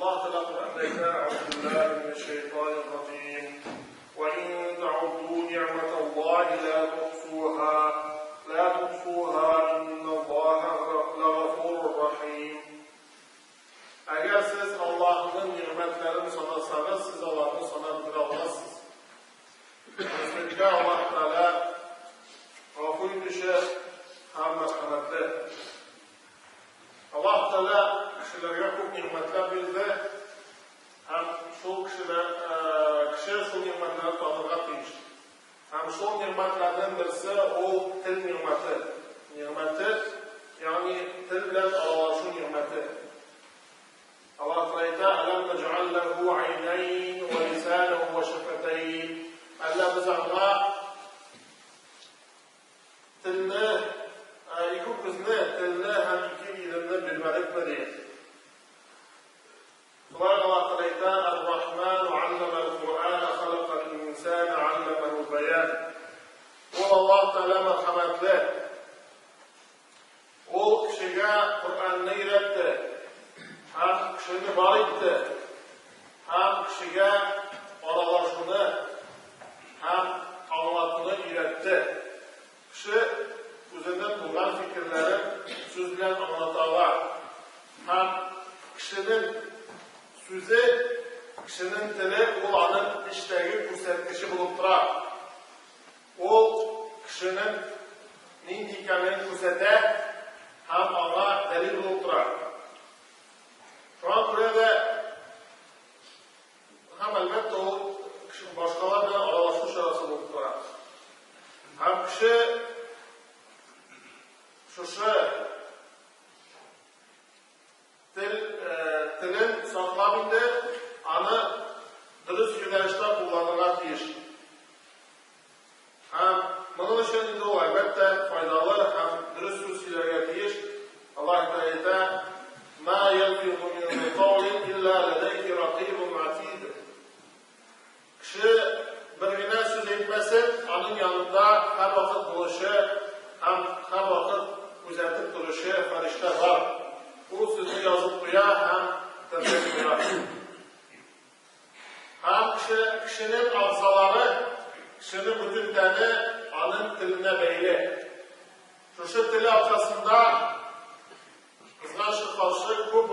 Allah Teala Kur'an'da "Euzu billahi mineşşeytanirracim. Ve in ta'uddu ni'metallahi la tuhsuha innallaha lagafurur rahim." Eğer siz Allah'ın nimetlerini sanarsanız, siz Allah'ın sanatını almazsınız. Kesinlikle Allah Teala gafur dışı hem merhametli. Allah Teala kişilerine çok nimetler bildi. Hem şu kişi şu nimetleri tanırga teyir. Hem şu nimetlerden birisi o til nimeti. Nimeti yani til bilen aralaşu nimeti. Allah Teala "Alam nec'al lehu aynayn ve lisanen ve şefeteyn." Allah bize tilni, iki ko'zni, tilni ham ikki ilimni bilmadik mi deydi. Subhanahu Allah Teala "Er-Rahmanu 'allama'l Qur'ana khalaqal insana 'allamahul bayan." O Allah Teala merhametli. O kişiye Kur'an'ı öğretti. Hem kişini var etti. Hem kişiye aralaşını hem anlatını öğretti. Kişi üzerinden bulunan fikirleri söz bilen anlatalar. Hem kişinin sözü, kişinin dili olanın işteki göstergisi bulup durar. O kişinin neydi ikametini gösterdi hem ona delil bulup durar. Şu an burada hem elbette o başkalarla aralaşmış arası bulup durar. Hem kişi tilin saklabildi, anı dürüst yönelişte kullanırlar teyir. Hem bunun için indi o elbette faydalı hem dürüst söz söylerge teyir. Allah Teala "Ma yelfizu min qawlin illa ledeyhi raqibun atid." Kişi birine söz etmesin, onun yanında her vakit buluşu, hem her vakit gözetip duruşu farişte var. Bu sözü yazıp duyar, hem tefsir duyar. Hem kişinin ağzaları, kişinin bütün teni onun diline beyli. Şu dili arkasında kızgaçlı karşı çok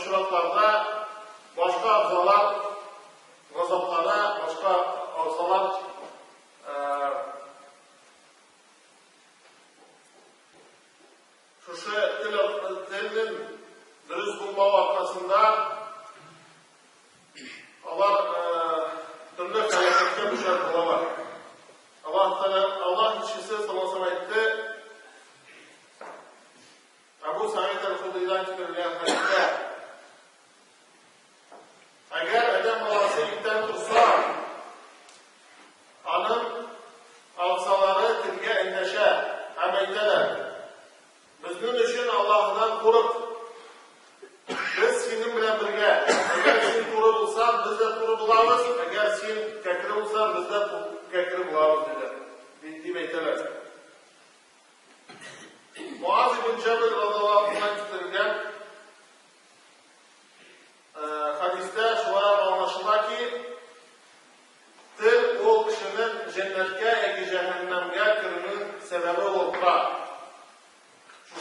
şuratlarda başka ağzalar gazaplara, başka ağzalar şu dilin dürüst bulma arkasında Allah türlü felakette düşer bulamar. Allah kişisi sallallahu aleyhi ve sellem etti. Ebu Sa'id el-Hudri'den çıkarılan hadiste eğer adam balası itten tursa onun ağzaları tilge endeşe hem eyteler. Bizning için Allah'dan korup biz senin bilen birge eğer sen koru bulsan biz de koru bulamiz, eğer sen kekiri bulsan biz de kekiri bulamiz deyip eyteler. Muaz ibn Cebel radıyallahu anh'dan getirilgen hadiste şuna anlaşılır ki til o kişinin cennetke eki cehennemge kirinin sebebi olup turar.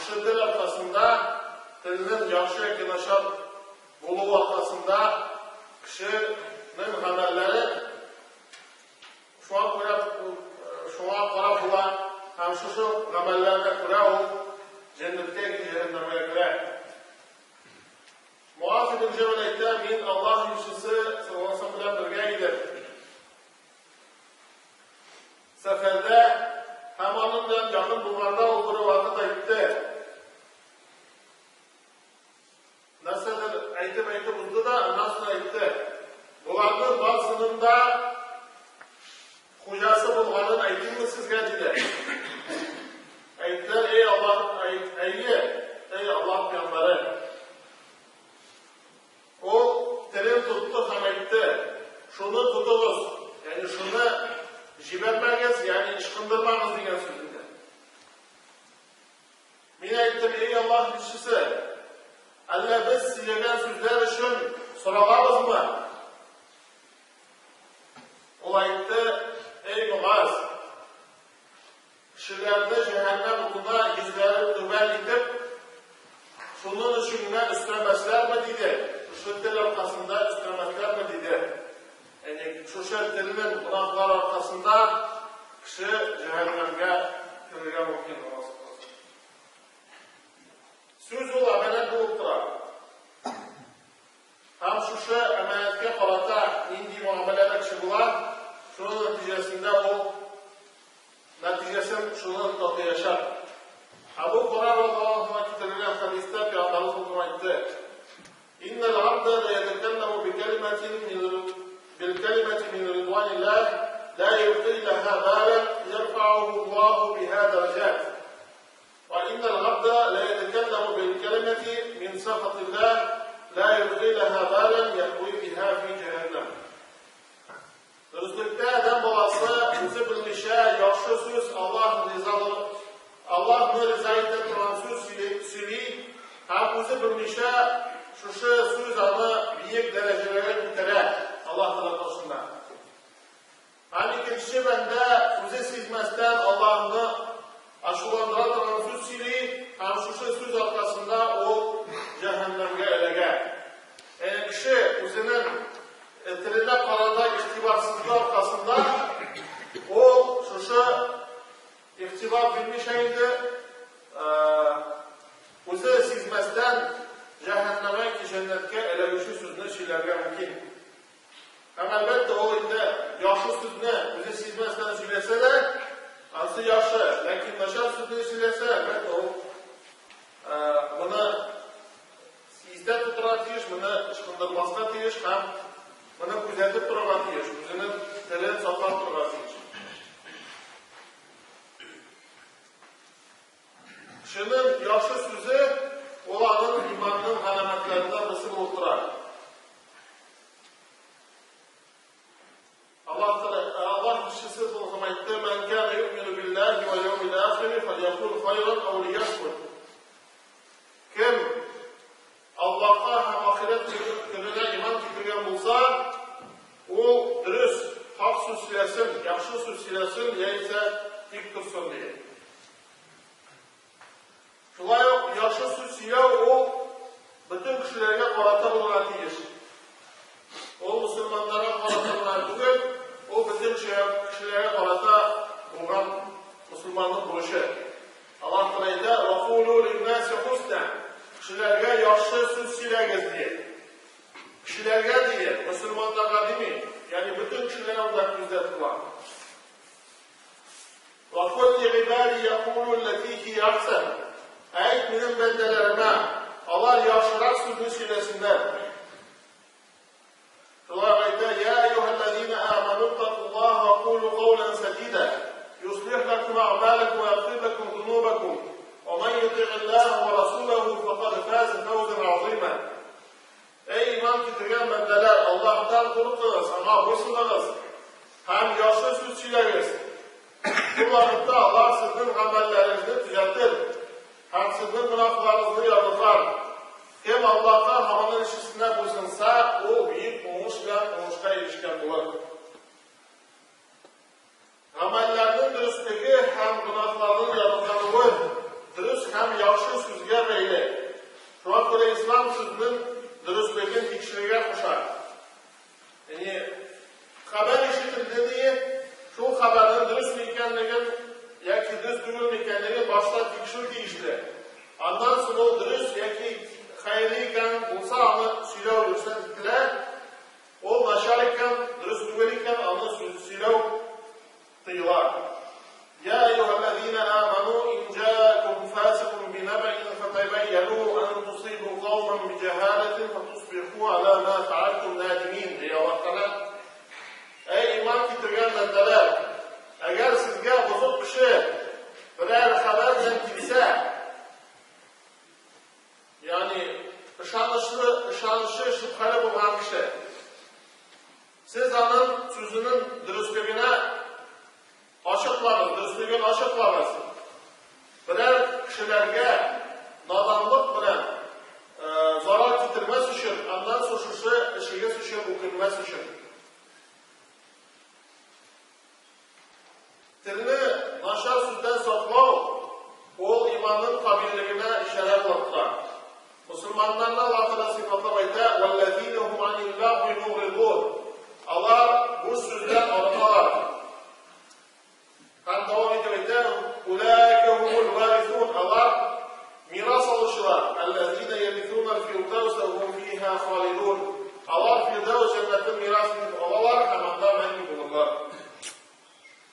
Şu dil arkasında tilinin yaxşı eki naşar buluğu arkasında kişinin amelleri şuna karab bulan hem şu amellerine göre o cennetke eki cehennemge göre. Muaz ibn Cebel aytdi, "Men Allah elchisi sallallohu alayhi bilan birga edim. Saferde hamonim bilan yaqin bo'lganda u bir vaqt aytdi. Narsadir aytib uzdi-da, ondan so'ng aytdi. Bularning barsiningda xo'jasi bo'lganini aytdimmi sizga?" dedi. Aytdilar: "Ey Allah, ey Allah payg'ambari, o tilin tuttu ham aytdi, şunu tutunuz, yani şunu jibermeniz, yani ışkındırmanız degan so'zdi. soralabızmı? Ol aytdı, ey Muaz, kişilerde cehennem buna yüzleri düven itip, şunun üçününe üstünemezler mi dedi? Şu dil arkasında üstünemezler mi dedi? Yani şu dilinin günahlar arkasında kişi cehennemge kirlige mümkün olmaz. Söz ol emanet bulup durar. Hem şu emanetge qarata indi muamelede kişi bular, şunun neticesinde o neticesin şunun tatlı yaşar. Abu Hurayra radıyallahu anh kitirilen hadiste Peygamberimiz okumakta. İnnel abde la yetekellemu بالكلمة من رضوان الله لا يلقي لها بالا يرفعه الله بها درجات وإن العبد لا يتكلم بالكلمة من سخط الله لا يلقي لها بالا يهوي بها في جهنم. Dürüstlükte adam balası bizi bilmişe yaxşı söz Allah'ın rızayet ettiren söz söyleyip hem bizi bilmişe şu söz anı büyük derecelere bitirer. Allah tarafından. Hani kişi bende bizi sizmezden Allah'ını aşılandıran söz söyleyip hem şu söz arkasında o cehennemge elege. Yani kişi özünün etirine karada ihtibarsızlığı arkasında o şu ihtibar bilmiş eydi özü sizmezden cehenneme ki cennetke elegüşü sözünü söylerge mümkün. Hem elbette o indi yaxşı sözünü özü sizmezden söylese de ansı yaxşı. Lakin naşar sözünü söylese elbette o bunu sizde tuturan deyiş, bunu ışkındırmasına deyiş, hem bunu küzetip duran deyiş, özünün dilini saklar duran deyiş. Kişinin yaxşı sözü olanın imanının alametlerinden mısır oldurar. Allah kişisi o zaman etti, men kâne yu'minu billahi ve yevmil âhiri felyekul hayran ev liyasmut. Kim Allah'a hem ahiret gününe iman getirgen bulsa, o dürüst, hak söz söylesin, yaxşı söz söylesin, ya ise dik dursun diye. Şulay yaxşı söz söyle, o bütün kişilerine qarata bulunan deyiş. O Müslümanlara qarata bulunan değil, o bütün kişilere qarata bulunan Müslümanlık buluşu. Allah Teala'da وَقُولُوا لِلنَّاسِ حُسْنًا kişilerge yaxşı söz söyleyiz diye. Kişilerge diye, Müslümanlara değil mi? Yani bütün kişilere ondan yüzde var. وَقُلْ لِعِبَادِ يَقُولُوا الَّتِي هِيَ أَحْسَنُ Ey benim bendelerime Allah yaxşırak sözünü söylesinler. Şulayda ya eyyuhellezine amanu taqullaha ve qulu qawlan sadida yuslih lakum a'malakum ve yaghfir lakum dhunubakum ve men yuti'illaha ve rasulahu faqad faza fawzan 'azima. Ey iman getirgen bendeler Allah'tan korktunuz, ona boysununuz. Hem yaxşı söz söyleyiniz. Bu vakitte Allah sizin amellerinizi düzeltir. Hem sizin günahlarınızı yazılar. Kim Allah'a havanın işçisine boysunsa, o büyük olmuş ve olmuşa erişken olur. Amellerinin dürüstlüğü hem günahlarının yazılanlığı, dürüst hem yaxşı sözge beyli. Şu an böyle İslam sözünün dürüstlüğün dikşiliğe koşar. Yani, haber işitildiği, şu haberin dürüst mü ikenliğin, ya ki düz düğün ikenliğin başta dikşil deyişli. Ondan sonra o dürüst, ya ki hayırlıyken, bulsa anı söyle olursa diktiler, o naşarken, dürüst düğünken anı söyle dıyılar. Ya eyyühellezine amanu in câkum fâsikum bineba'in fetebeyyenu en tusibu qavman bi cehâletin fetusbihu alâ mâ fealtum nâdimin diye Allah Teala. Ey iman getirgen bendeler, eğer sizge bozuk kişi birer haberden kimse, yani ışanışı şüpheli bulunan kişi, siz onun sözünün dürüstlüğüne açıklarız, dürüstlüğünü açıklarız. Birer kişilerge nadanlık bilen zarar getirmez için ondan sonra Tilni нашар сүздән саклау ул иманның кабилligine ишарә булып тора. Мусламаннарны Аллаһ Тәгалә сыйфатлап әйтә: "Валлазина хум анил лагви мугридун". Алар бу сүздән арыналар. Һәм дәвам итеп әйтә: "Улаика хумул варисун". Алар мирас алучылар. "Аллазина ярисуна аль-фирдауса ва хум фиха халидун". Алар фирдаус җәннәтен мирас итеп алалар һәм анда мәңге булырлар.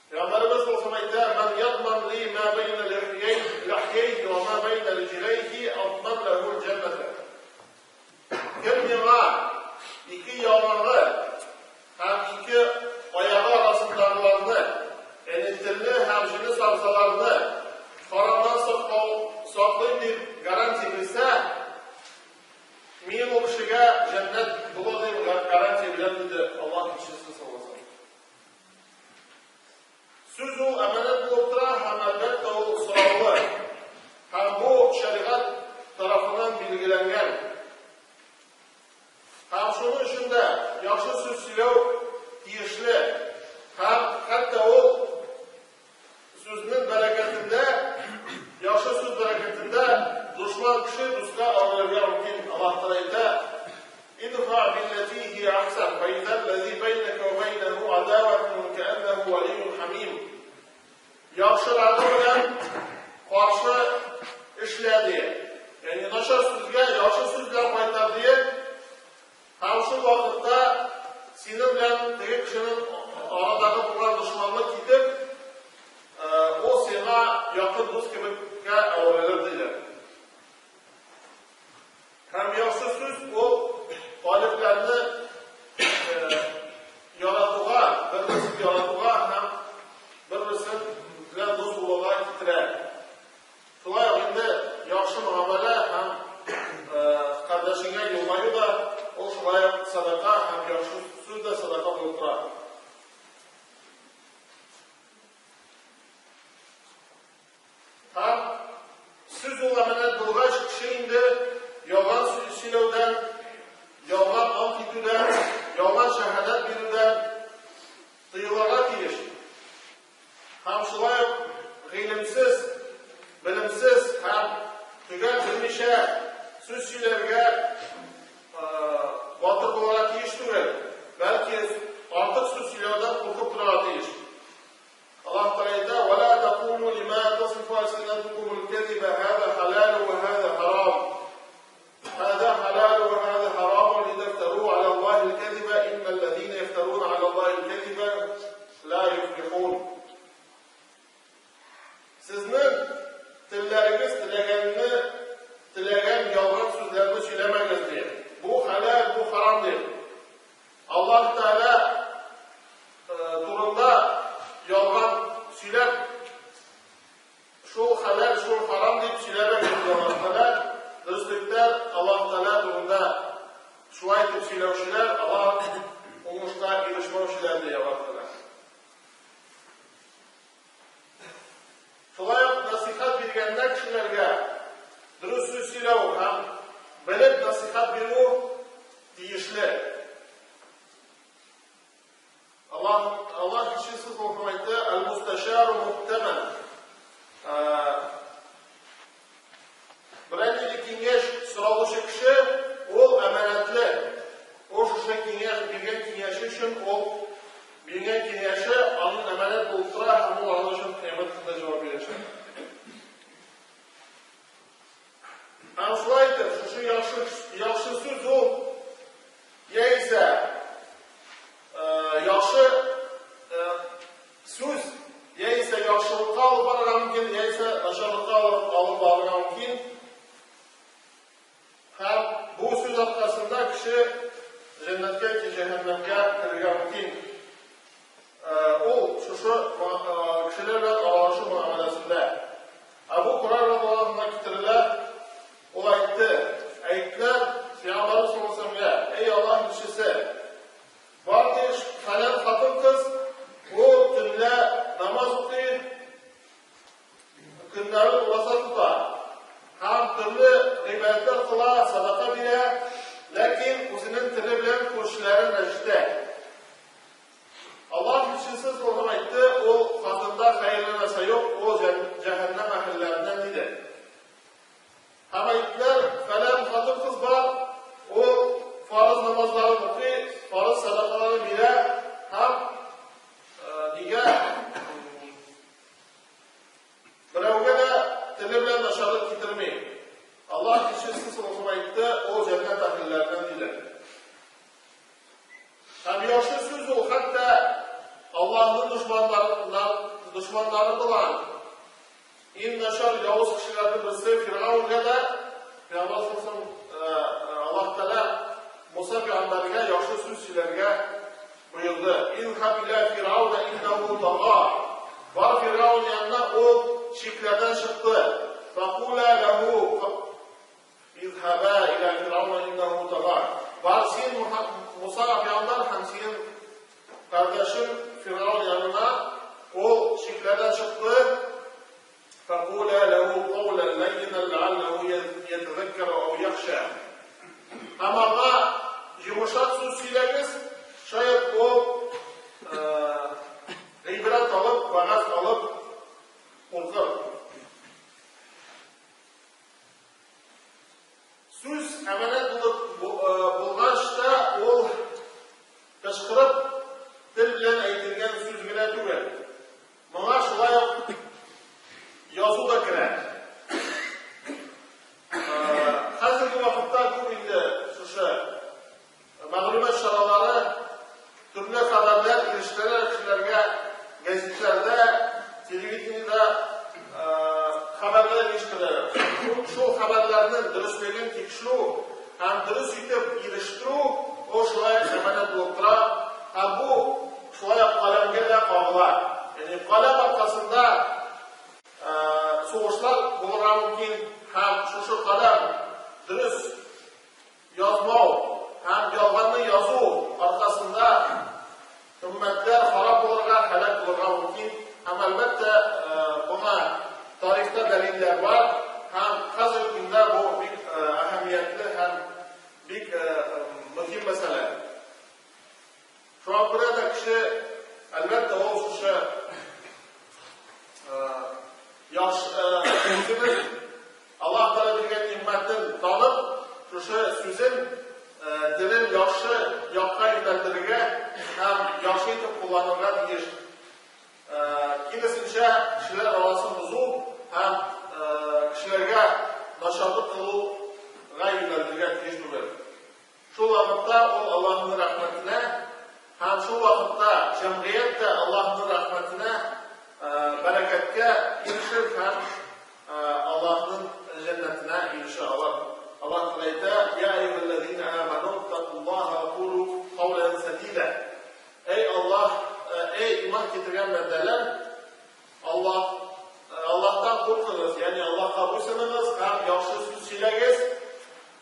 Peygamberimiz sallallahu aleyhi ve sellem "Men yadman li ma beyne lihiyeyhi ve ma beyne rijleyhi adman lehul cennete." Kim ming'a iki yalang'ı hem iki ayağı arasındakilarını, yani tilni hem jini savzalarını haramdan saklayıp bir garanti bilse, men o kishiga jannat bo'ladi deb garanti beradi dedi Alloh kishisi sallallohu alayhi vasallam. Söz o emanet bo'lib turadi, ham albatta u so'rovli. Ham bu shariat tarafidan belgilangan. Ham shuning uchunda yaxshi so'z so'zlash tegishli. Ham hatto u so'zning barakatida, yaxshi so'z barakatida dushman kishi do'stga og'irligi mumkin. Alloh taolo aytadi: "Idfa billati hiya ahsan, fa idza allazi baynaka wa baynahu adawatun ka'annahu waliyyun hamim." Yaxshilari bilan qarshi ishlaydi. Ya'ni nashar so'zga yaxshi so'zlar qaytardi. Ham shu vaqtda seni bilan tegi kishining oradagi bo'lgan dushmanlik ketib, o senga yaqin do'st kabiga avralar deydi. Ham yaxshi so'z u g'oliblarni yaratuga, bir-birini yaratuga ham bir-birini bilan do'st bo'lishga kitiradi. Shunday endi yaxshi muomala ham qardoshiga yo'llaydi. O shunday sadaqa ham yaxshi so'zda sadaqa bo'lib turadi. Ham so'z emanet bo'lgach kishi endi yolg'on so'zlashdan, yolg'on ant etuvdan, yolg'on shahodat beruvdan tiyilishga tegish. Ham shunday g'ilmsiz, bilimsiz ham tugan bilmisha so'zchilarga botir bo'lishga tegish tugul. Balki ortiq so'zchilardan qo'rqib turishga tegish. Alloh taolo aytadi: "Va la taqulu lima tasifu alsinatukum al-kadhiba hada halal wa hada haram. Hada halal wa hada haram litaftaru ala Allahi al-kadhiba innal ladhina yaftaruna ala Allahi al-kadhiba la yuflihun." Sizning tillaringiz tilagan yolg'on so'zlarni so'zlamangiz deydi. Bu halal, bu harom deydi. Alloh taolo turunda yolg'on so'zlab shu halal, shu harom deb so'zlagan do'stliklar Alloh taolo turunda shu aytib so'zlovchilar Alloh o'ngishga erishmovchilar deya vaqtida. Shunday nasihat berganda kishilarga durust so'z so'zlash ham bilib nasihat beruv tegishli. Allah kishisi aytdi: "Al-mustasharu muhtaman." Birinchi kengash so'rovchi kishi u amanatli. O shunday kengash bergan kengashi uchun u bergan kengashi uning amanat bo'lib turadi, ham u Alloh uchun qiyomat kunida javob beradi. Ham shunday shu yaxshi so'z u esa yaxshi so'z esa yaxshilikqa olib boradi mumkin, esa nasharlikqa olib boradi mumkin. Ham bu so'z orqasida kishi jannatga yoki jahannamga kirishga mumkin. U shu kishilar bilan aralashib muomalasida. Abu Hurayra radhiyallohu anhu keltirdilar. O aytdilar, Peygamberimiz sallallohu alayhi vasallamga: "Ey Alloh kishisi, bor deyish halal xotin qiz, u tunda namoz o'qiydi, kunlari ro'za tutadi, ham turli ibodatlar qiladi, sadaqa beradi, lekin o'zining tili bilan qo'shishlari rashida." Alloh kishisi sallallohu alayhi vasallam aytdi, u xotinda eng nashor yovuz kishilarni birisi Fir'avnga da Alloh taolo Musa payg'ambarga yaxshi so'zchilarga buyurdi. Inhab ila Fir'avna innahu tagha. Var Fir'avn yanına o şiklerden çıktı. Faqula lahu izhaba ila Fir'avna innahu tagha. Var sen Musa peygamber hem senin kardeşin Fir'avn yanına o şiklerden çıktı. Faqula lahu qawlan layyinan la'allahu yetezekkeru aw yakhsha. Ama yumuşak söz söyleyiniz, şayet o ibret alıp, vaaz alıp korkar. Söz emanet bulğaçta o kışkırıp dil bilen aytilgan söz gine tügel. Bana şulay yazı da girer. Hazırki vakitte bu indi mağlumat şaraları türlü haberler, ilişkiler kişilerine gazetelerde, televizyonda haberler ilişkileri. Şu haberlerinin dürüstlüğünün tekşuru, hem dürüst yitip iliştiru, o şulay emanet buluttura, hem bu şulay kalemge de kavlar. Yani kalem arkasında soğuşlar bulunma mümkün, hem şu kalem dürüst yazmav, hem yalganlı yazı arkasında ümmetler harap olurlar, helak olurlar mümkün. Hem elbette buna tarihte deliller var. Hem hazır günde bu bir ehemmiyetli hem bir mühim mesele. Şu an burada kişi elbette o kişi özünün Allah Teala bilgen nimmetin tanıp şu sözün dilin yaxşı yakka yöneldirge hem yaxşı etip kullanırlar diye kinesince kişiler arası buzu hem kişilerge naşarlık kılığa yöneldirge tecrübe. Şu vakitte o Allah'ın rahmetine hem şu vakitte cemiyette Allah'ın rahmetine bereketke erişir hem Allah'ın cennetine inşallah. Allah Teala ya eyyühellezine amenu takullaha ve kulu kavlen sedide. Ey Allah, ey iman getiren bendeler, Allah'tan korkunuz. Yani Allah'a buysanınız, hem yaxşı söz söyleyiniz.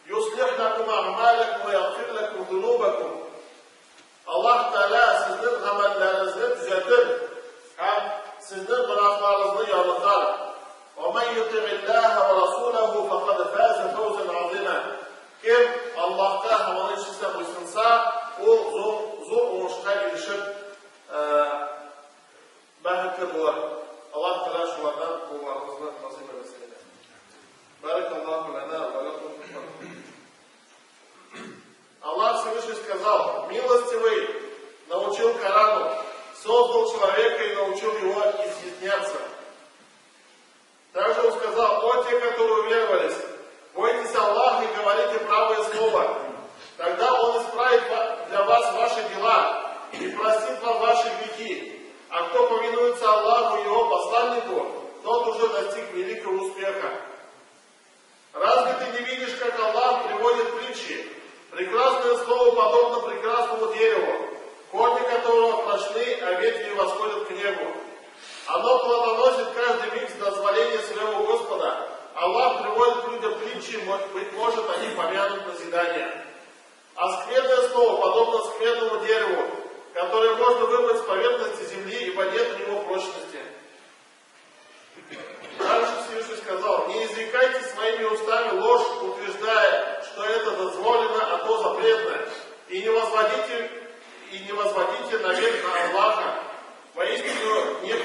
Yuslih lakum a'malakum ve yaghfir lakum zunubakum. Allah Teala sizin amellerinizi düzeltir. Hem sizin günahlarınızı yarıtar. وَمَنْ يُطِعِ اللّٰهَ وَرَسُولَهُ فَقَدْ فَازَ فَوْزًا عَظِيمًا. Kim Allah'ta havanın içinde buysunsa, o zor oluşta erişip bahitli olur. Allah Teala şulardan kullarımızı nasip etsin. Barakallahu lana wa lakum. Allah Всевышний сказал: милостивый научил Корану, создал человека и научил его изъясняться. Также он сказал: о те, которые уверовались, бойтесь Аллаха и говорите правое слово. Тогда Он исправит для вас ваши дела и простит вам ваши грехи. А кто повинуется Аллаху и Его посланнику, тот уже достиг великого успеха. Разве ты не видишь, как Аллах приводит притчи? Прекрасное слово подобно прекрасному дереву, корни которого прочны, а ветви восходят к небу. Оно плодоносит каждый миг с дозволения своего Господа. Аллах приводит людям притчи, быть может, они помянут назидание. А скверное слово подобно скверному дереву, которое можно вырвать с поверхности земли, ибо нет у него прочности. Дальше Всевышний сказал: не изрекайте своими устами ложь, утверждая, что это дозволено, а то запретно, и не возводите наверх на Аллаха. Воистину, нет